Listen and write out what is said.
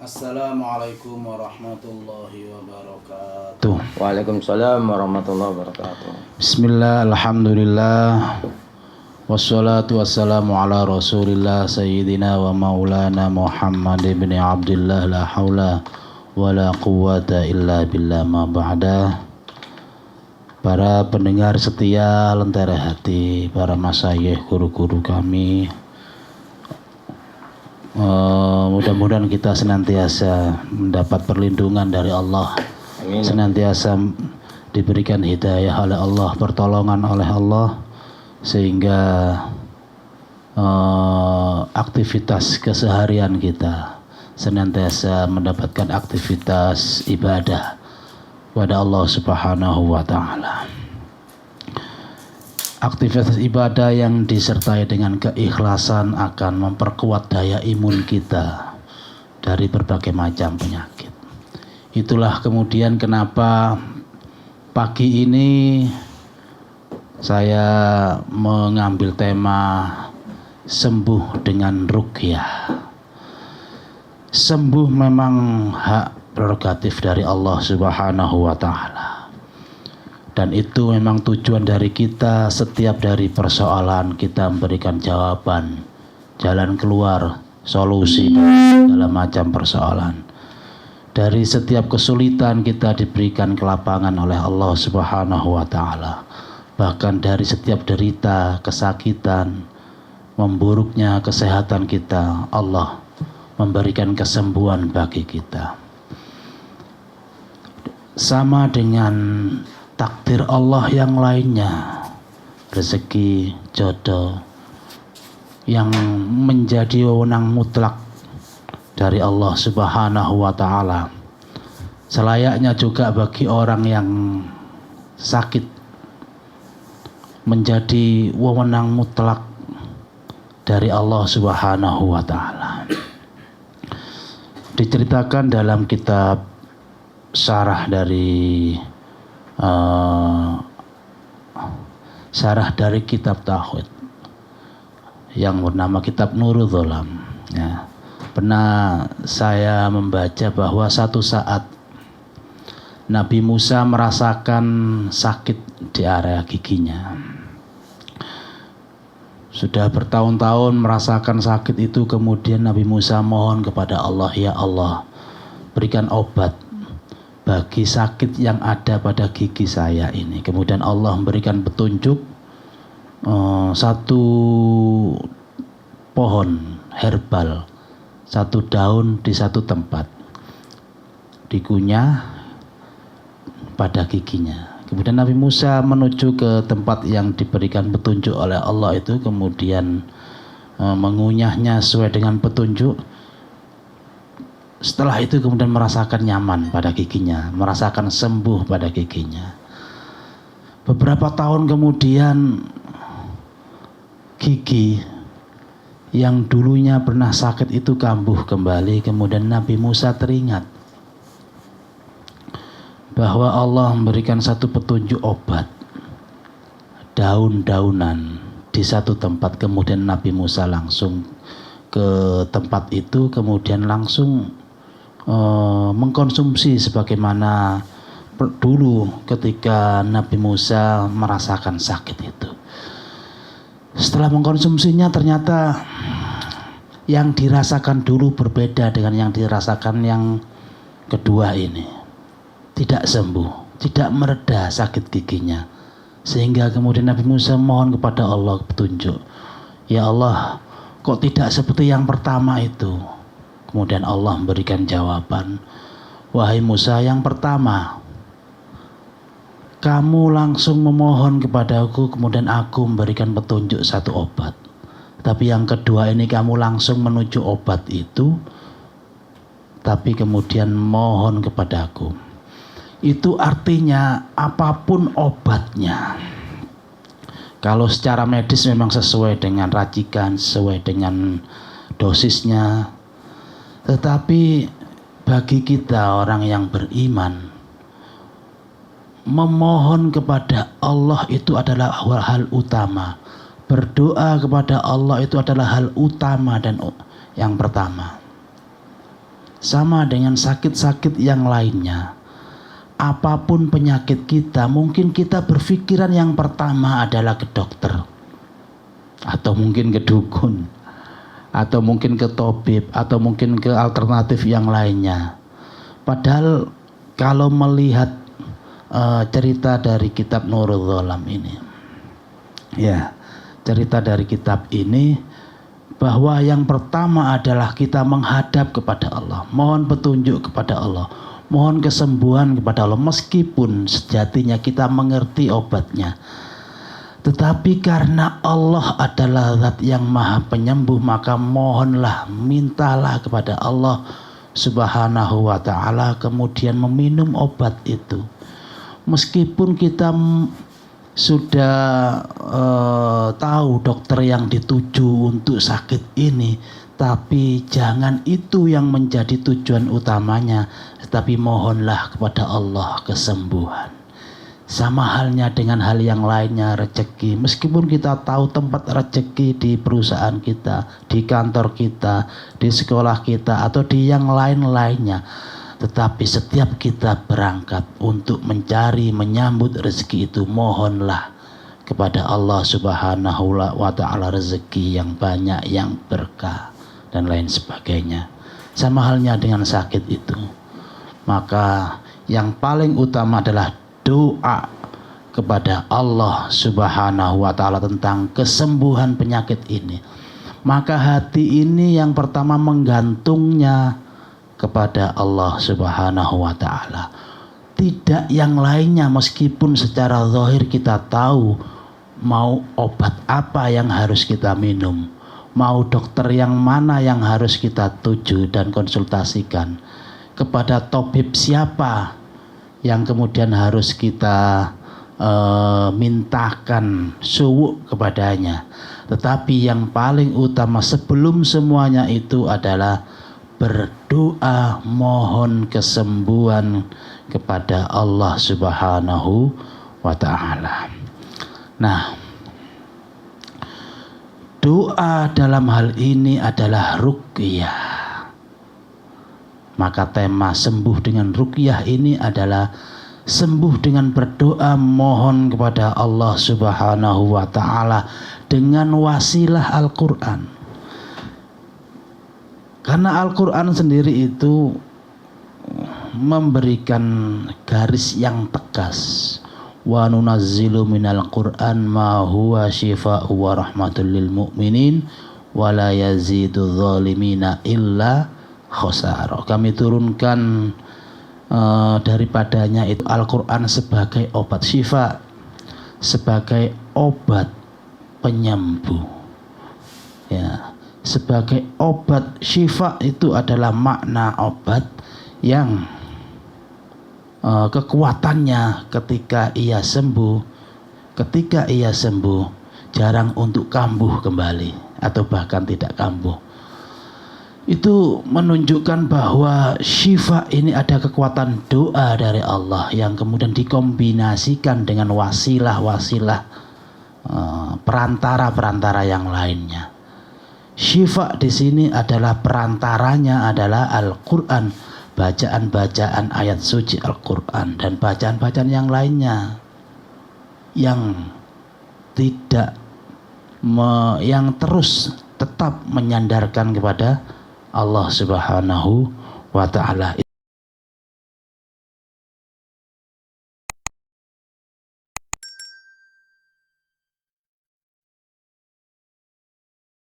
Assalamualaikum warahmatullahi wabarakatuh. Waalaikumsalam warahmatullahi wabarakatuh. Bismillah, alhamdulillah, wassalatu wassalamu ala rasulillah sayyidina wa maulana Muhammad ibn Abdullah, la hawla wa la quwwata illa billah, ma ba'da. Para pendengar setia Lentera Hati, para masyayikh, guru-guru kami, mudah-mudahan kita senantiasa mendapat perlindungan dari Allah. Amin. Senantiasa diberikan hidayah oleh Allah, pertolongan oleh Allah, sehingga aktivitas keseharian kita senantiasa mendapatkan aktivitas ibadah kepada Allah Subhanahu wa Ta'ala. Aktivitas ibadah yang disertai dengan keikhlasan akan memperkuat daya imun kita dari berbagai macam penyakit. Itulah kemudian kenapa pagi ini saya mengambil tema sembuh dengan ruqyah. Sembuh memang hak prerogatif dari Allah Subhanahu wa Ta'ala. Dan itu memang tujuan dari kita. Setiap dari persoalan kita memberikan jawaban, jalan keluar, solusi dalam macam persoalan. Dari setiap kesulitan kita diberikan kelapangan oleh Allah Subhanahu wa Ta'ala. Bahkan dari setiap derita, kesakitan, memburuknya kesehatan kita, Allah memberikan kesembuhan bagi kita. Sama dengan takdir Allah yang lainnya, rezeki, jodoh yang menjadi wewenang mutlak dari Allah Subhanahu wa Ta'ala. Selayaknya juga bagi orang yang sakit menjadi wewenang mutlak dari Allah Subhanahu wa Ta'ala. Diceritakan dalam kitab syarah dari kitab Tauhid yang bernama kitab Nurul Dholam, ya. Pernah saya membaca bahwa satu saat Nabi Musa merasakan sakit di area giginya. Sudah bertahun-tahun merasakan sakit itu, kemudian Nabi Musa mohon kepada Allah, ya Allah, berikan obat bagi sakit yang ada pada gigi saya ini. Kemudian Allah memberikan petunjuk, satu pohon herbal, satu daun di satu tempat, dikunyah pada giginya. Kemudian Nabi Musa menuju ke tempat yang diberikan petunjuk oleh Allah itu, kemudian mengunyahnya sesuai dengan petunjuk. Setelah itu kemudian merasakan nyaman pada giginya, merasakan sembuh pada giginya. Beberapa tahun kemudian, gigi yang dulunya pernah sakit itu kambuh kembali. Kemudian Nabi Musa teringat bahwa Allah memberikan satu petunjuk obat, daun-daunan di satu tempat. Kemudian Nabi Musa langsung ke tempat itu, kemudian langsung mengkonsumsi sebagaimana dulu ketika Nabi Musa merasakan sakit itu. Setelah mengkonsumsinya, ternyata yang dirasakan dulu berbeda dengan yang dirasakan yang kedua ini. Tidak sembuh, tidak mereda sakit giginya. Sehingga kemudian Nabi Musa mohon kepada Allah petunjuk. Ya Allah, kok tidak seperti yang pertama itu? Kemudian Allah memberikan jawaban, wahai Musa, yang pertama kamu langsung memohon kepadaku, kemudian aku memberikan petunjuk satu obat. Tapi yang kedua ini kamu langsung menuju obat itu, tapi kemudian mohon kepadaku. Itu artinya apapun obatnya, kalau secara medis memang sesuai dengan racikan, sesuai dengan dosisnya. Tetapi bagi kita orang yang beriman, memohon kepada Allah itu adalah hal utama. Berdoa kepada Allah itu adalah hal utama dan yang pertama. sama dengan sakit-sakit yang lainnya. Apapun penyakit kita, mungkin kita berpikiran yang pertama adalah ke dokter, atau mungkin ke dukun, atau mungkin ke tabib, atau mungkin ke alternatif yang lainnya. Padahal kalau melihat cerita dari kitab Nurul Dhalam ini, ya, cerita dari kitab ini, bahwa yang pertama adalah kita menghadap kepada Allah, mohon petunjuk kepada Allah, mohon kesembuhan kepada Allah, meskipun sejatinya kita mengerti obatnya. Tetapi karena Allah adalah zat yang maha penyembuh, maka mohonlah, mintalah kepada Allah Subhanahu wa ta'ala, kemudian meminum obat itu. Meskipun kita sudah tahu dokter yang dituju untuk sakit ini, tapi jangan itu yang menjadi tujuan utamanya, tetapi mohonlah kepada Allah kesembuhan. Sama halnya dengan hal yang lainnya, rezeki. Meskipun kita tahu tempat rezeki di perusahaan kita, di kantor kita, di sekolah kita, atau di yang lain-lainnya, tetapi setiap kita berangkat untuk mencari, menyambut rezeki itu, mohonlah kepada Allah Subhanahu wa ta'ala rezeki yang banyak, yang berkah, dan lain sebagainya. Sama halnya dengan sakit itu. Maka yang paling utama adalah doa kepada Allah Subhanahu wa ta'ala tentang kesembuhan penyakit ini. Maka hati ini yang pertama menggantungnya kepada Allah Subhanahu wa ta'ala, tidak yang lainnya. Meskipun secara zahir kita tahu mau obat apa yang harus kita minum, mau dokter yang mana yang harus kita tuju dan konsultasikan, kepada tabib siapa yang kemudian harus kita mintakan suwuk kepadanya. Tetapi yang paling utama sebelum semuanya itu adalah berdoa, mohon kesembuhan kepada Allah Subhanahu wa ta'ala. Nah, doa dalam hal ini adalah ruqyah. Maka tema sembuh dengan ruqyah ini adalah sembuh dengan berdoa, mohon kepada Allah Subhanahu wa ta'ala dengan wasilah Al-Quran. Karena Al-Quran sendiri itu memberikan garis yang tegas. Wa nunazzilu minal Qur'an ma huwa shifaa'u wa rahmatul lil mu'minin wa la yazidu zalimina illa khosara. Kami turunkan daripadanya itu Al-Quran sebagai obat syifa, sebagai obat penyembuh, ya. Sebagai obat syifa itu adalah makna obat yang kekuatannya ketika ia sembuh jarang untuk kambuh kembali atau bahkan tidak kambuh. Itu menunjukkan bahwa syifa ini ada kekuatan doa dari Allah yang kemudian dikombinasikan dengan wasilah-wasilah perantara-perantara yang lainnya. Syifa di sini adalah perantaranya adalah Al-Quran, bacaan-bacaan ayat suci Al-Quran dan bacaan-bacaan yang lainnya yang tidak yang terus tetap menyandarkan kepada Allah Subhanahu wa ta'ala.